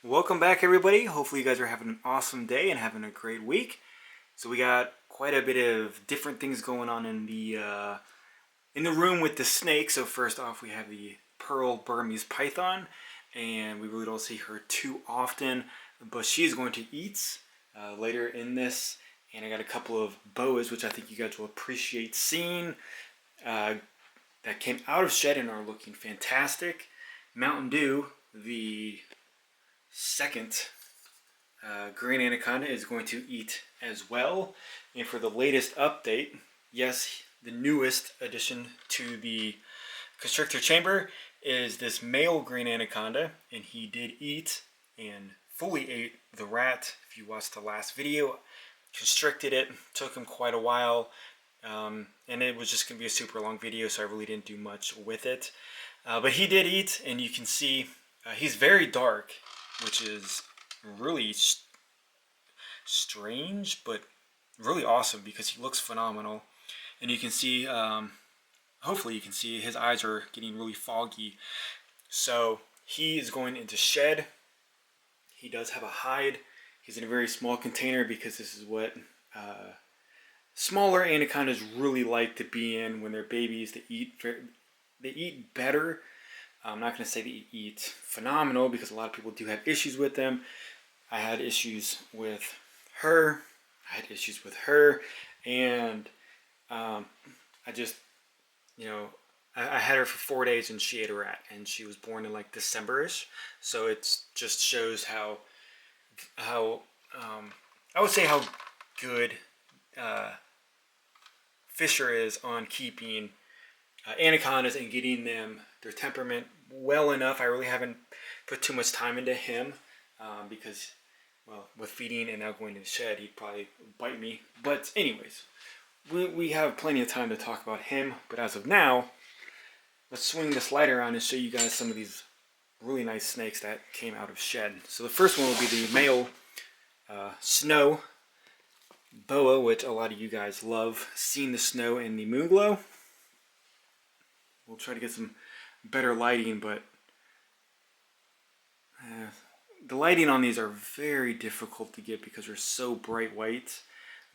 Welcome back, everybody. Hopefully you guys are having an awesome day and having a great week. So we got quite a bit of different things going on in the room with the snake. So first off, we have the pearl Burmese python, and we really don't see her too often, but she's going to eat later in this. And I got a couple of boas, which I think you guys will appreciate seeing, that came out of shed and are looking fantastic. Mountain Dew, the second green anaconda, is going to eat as well. And for the latest update, yes, the newest addition to the constrictor chamber is this male green anaconda, and he did eat and fully ate the rat. If you watched the last video, constricted it, took him quite a while, and it was just going to be a super long video, so I really didn't do much with it. But he did eat, and you can see he's very dark, which is really strange, but really awesome because he looks phenomenal. And you can see, hopefully you can see, his eyes are getting really foggy. So he is going into shed. He does have a hide. He's in a very small container because this is what smaller anacondas really like to be in when they're babies. They eat better. I'm not going to say they eat phenomenal because a lot of people do have issues with them. I had issues with her. And I just, I had her for 4 days and she ate a rat, and she was born in like December-ish. So it just shows how I would say how good Fisher is on keeping anacondas and getting them their temperament well enough. I really haven't put too much time into him because, well, with feeding and now going to the shed, he'd probably bite me. But anyways, we have plenty of time to talk about him. But as of now, let's swing this light around and show you guys some of these really nice snakes that came out of shed. So the first one will be the male snow boa, which a lot of you guys love seeing the snow in the Moonglow. We'll try to get some better lighting, but the lighting on these are very difficult to get because they're so bright white.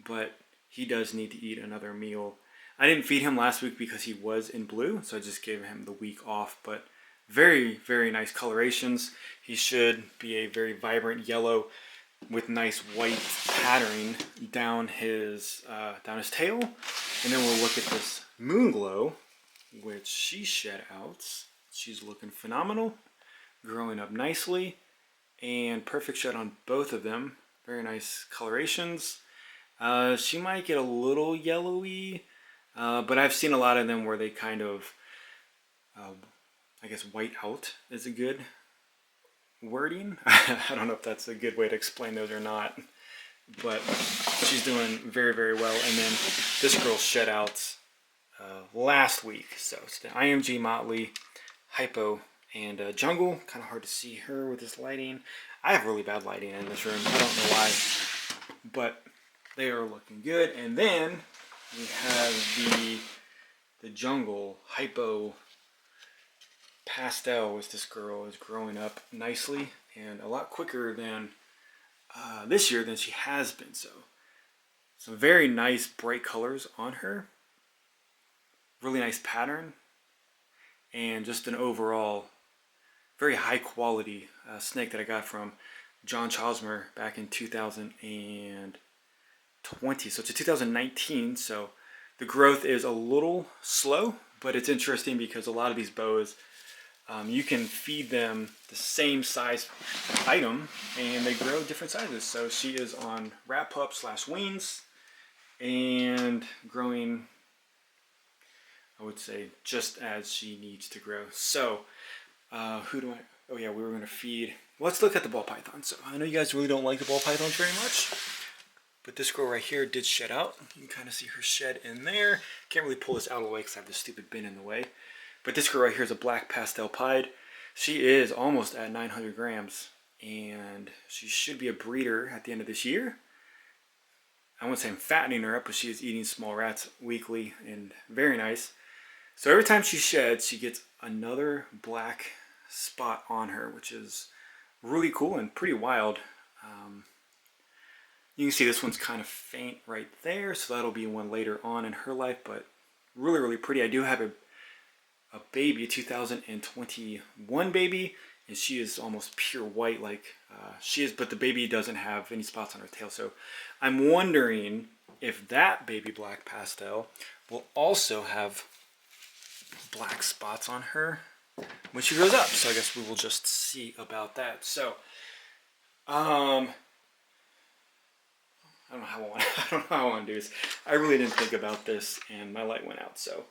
But he does need to eat another meal. I didn't feed him last week because he was in blue, so I just gave him the week off. But very, very nice colorations. He should be a very vibrant yellow with nice white patterning down his tail. And then we'll look at this Moonglow, which she shed out. She's looking phenomenal, growing up nicely, and perfect shed on both of them. Very nice colorations. She might get a little yellowy, but I've seen a lot of them where they kind of, I guess white out is a good wording. I don't know if that's a good way to explain those or not, but she's doing very, very well. And then this girl shed out last week. So it's the IMG Motley, Hypo, and Jungle. Kind of hard to see her with this lighting. I have really bad lighting in this room. I don't know why, but they are looking good. And then we have the Jungle Hypo Pastel, as this girl is growing up nicely and a lot quicker than this year than she has been. So some very nice bright colors on her. Really nice pattern, and just an overall very high quality snake that I got from John Chosmer back in 2020. So it's a 2019, so the growth is a little slow, but it's interesting because a lot of these boas, you can feed them the same size item and they grow different sizes. So she is on rat pup / weans and growing, I would say, just as she needs to grow. So, oh yeah, we were going to feed. Let's look at the ball python. So I know you guys really don't like the ball pythons very much, but this girl right here did shed out. You can kind of see her shed in there. Can't really pull this out of the way because I have this stupid bin in the way. But this girl right here is a black pastel pied. She is almost at 900 grams, and she should be a breeder at the end of this year. I won't say I'm fattening her up, but she is eating small rats weekly, and very nice. So every time she sheds, she gets another black spot on her, which is really cool and pretty wild. You can see this one's kind of faint right there, so that'll be one later on in her life, but really, really pretty. I do have a baby, a 2021 baby, and she is almost pure white like she is, but the baby doesn't have any spots on her tail. So I'm wondering if that baby black pastel will also have black spots on her when she grows up. So I guess we will just see about that. So I don't know how I want to do this. I really didn't think about this, and my light went out. So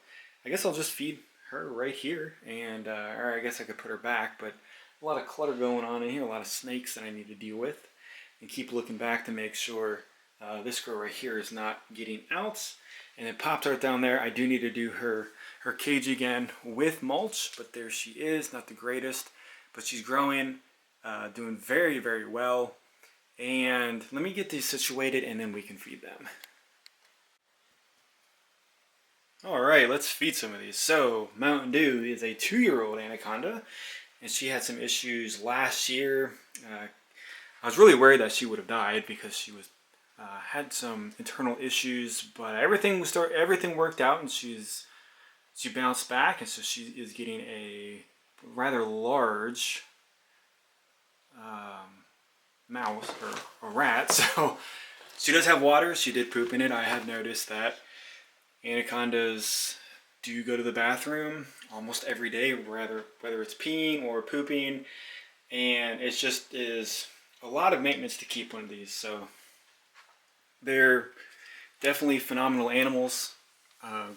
I guess I'll just feed her right here, and or I guess I could put her back. But a lot of clutter going on in here, a lot of snakes that I need to deal with, and keep looking back to make sure this girl right here is not getting out. And then Pop-Tart down there, I do need to do her cage again with mulch, but there she is. Not the greatest, but she's growing, doing very, very well. And let me get these situated and then we can feed them. Alright, let's feed some of these. So, Mountain Dew is a 2-year-old anaconda, and she had some issues last year. I was really worried that she would have died because she was had some internal issues, but everything worked out, and she bounced back, and so she is getting a rather large mouse or a rat. So she does have water. She did poop in it. I have noticed that anacondas do go to the bathroom almost every day, whether it's peeing or pooping, and it just is a lot of maintenance to keep one of these. So they're definitely phenomenal animals,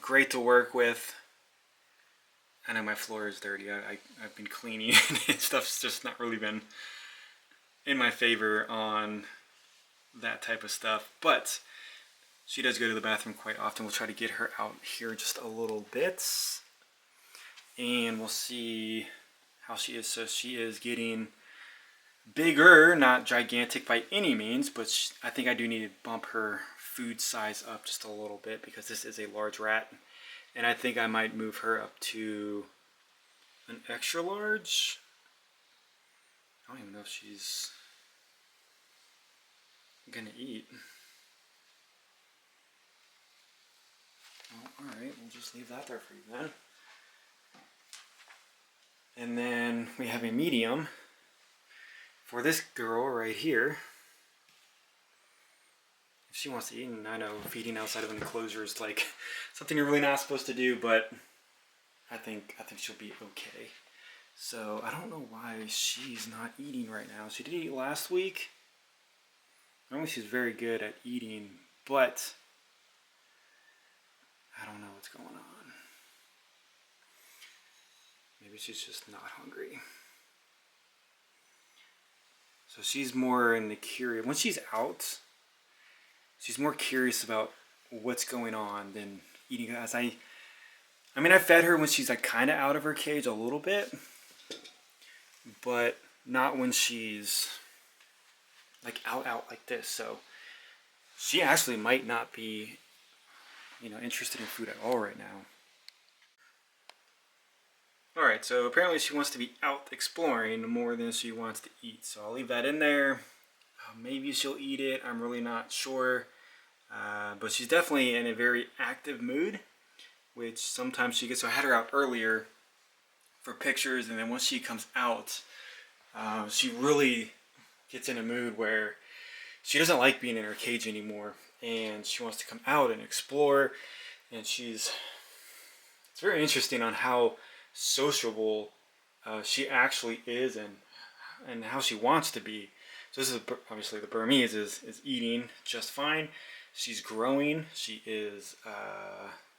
great to work with. I know my floor is dirty. I've been cleaning and stuff's just not really been in my favor on that type of stuff, but she does go to the bathroom quite often. We'll try to get her out here just a little bit, and we'll see how she is. So she is getting bigger, not gigantic by any means, but I think I do need to bump her food size up just a little bit because this is a large rat, and I think I might move her up to an extra large. I don't even know if she's gonna eat. Oh, alright, we'll just leave that there for you then. And then we have a medium for this girl right here. If she wants to eat, and I know feeding outside of an enclosure is like something you're really not supposed to do, but I think she'll be okay. So I don't know why she's not eating right now. She did eat last week. Normally she's very good at eating, but I don't know what's going on. Maybe she's just not hungry. So she's more in the curious. When she's out, she's more curious about what's going on than eating. As I mean, I fed her when she's like kind of out of her cage a little bit, but not when she's like out like this. So she actually might not be, interested in food at all right now. Alright, so apparently she wants to be out exploring more than she wants to eat. So I'll leave that in there. Maybe she'll eat it. I'm really not sure. But she's definitely in a very active mood, which sometimes she gets. So I had her out earlier for pictures, and then once she comes out, she really gets in a mood where she doesn't like being in her cage anymore, and she wants to come out and explore. And it's very interesting on how sociable she actually is, and how she wants to be. So this is obviously the Burmese is eating just fine. She's growing. She is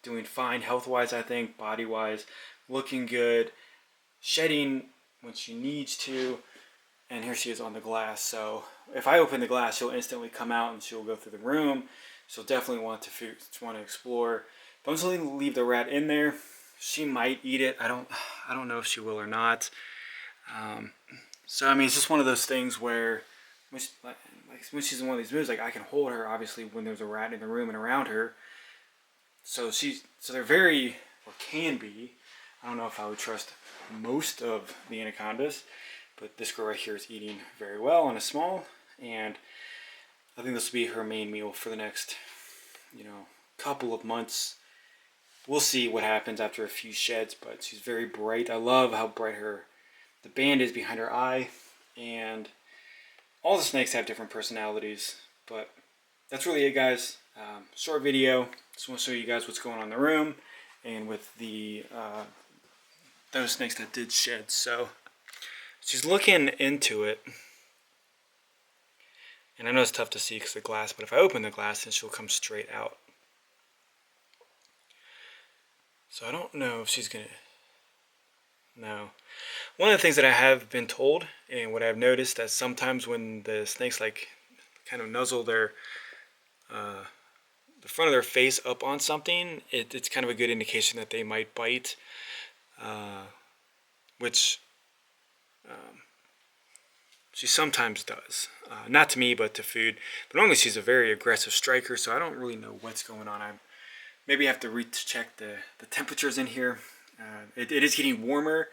doing fine health-wise, I think, body-wise, looking good, shedding when she needs to, and here she is on the glass. So if I open the glass, she'll instantly come out and she'll go through the room. She'll definitely want to explore. But I'm just going to leave the rat in there. She might eat it. I don't know if she will or not. So I mean, it's just one of those things where when she's in one of these moods, like I can hold her obviously when there's a rat in the room and around her. So they're very, or can be. I don't know if I would trust most of the anacondas, But this girl right here is eating very well on a small, and I think this will be her main meal for the next, couple of months. We'll see what happens after a few sheds, but she's very bright. I love how bright the band is behind her eye, and all the snakes have different personalities, but that's really it, guys. Short video. Just want to show you guys what's going on in the room and with the those snakes that did shed. So she's looking into it, and I know it's tough to see because of the glass, but if I open the glass, then she'll come straight out. So I don't know if she's gonna. No. One of the things that I have been told, and what I've noticed, that sometimes when the snakes like kind of nuzzle the front of their face up on something, it's kind of a good indication that they might bite, which she sometimes does. Not to me, but to food. But normally she's a very aggressive striker, so I don't really know what's going on. Maybe I have to recheck the temperatures in here. It is getting warmer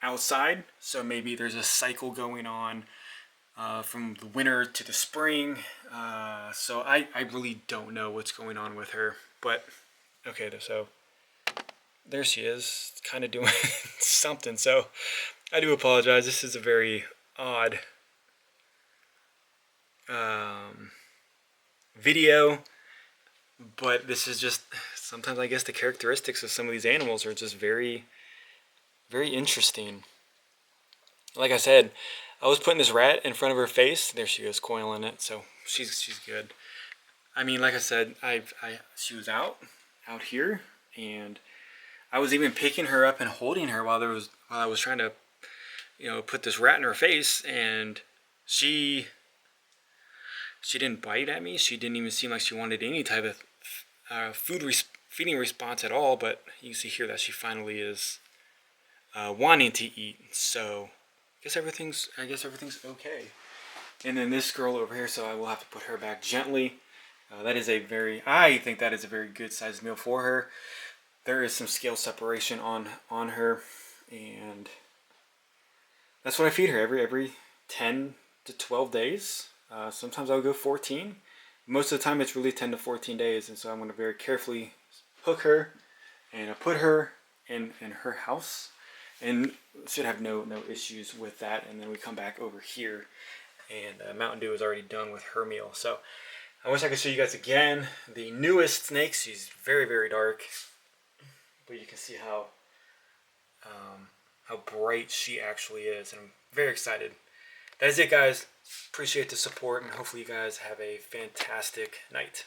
outside, so maybe there's a cycle going on from the winter to the spring. So I really don't know what's going on with her. But okay, so there she is, kind of doing something. So I do apologize. This is a very odd video, but this is just sometimes, I guess, the characteristics of some of these animals are just very, very interesting. Like I said, I was putting this rat in front of her face. There she goes, coiling it. So she's good. I mean, like I said, she was out here, and I was even picking her up and holding her while I was trying to, put this rat in her face, and she didn't bite at me. She didn't even seem like she wanted any type of feeding response at all. But you can see here that she finally is wanting to eat. So I guess everything's okay. And then this girl over here, so I will have to put her back gently. I think that is a very good sized meal for her. There is some scale separation on her, and that's what I feed her every 10 to 12 days. Sometimes I'll go 14. Most of the time it's really 10 to 14 days, and so I'm going to very carefully hook her and put her in her house, and should have no issues with that. And then we come back over here, and Mountain Dew is already done with her meal. So I wish I could show you guys again the newest snake. She's very, very dark, but you can see how bright she actually is, and I'm very excited. That is it, guys. Appreciate the support, and hopefully you guys have a fantastic night.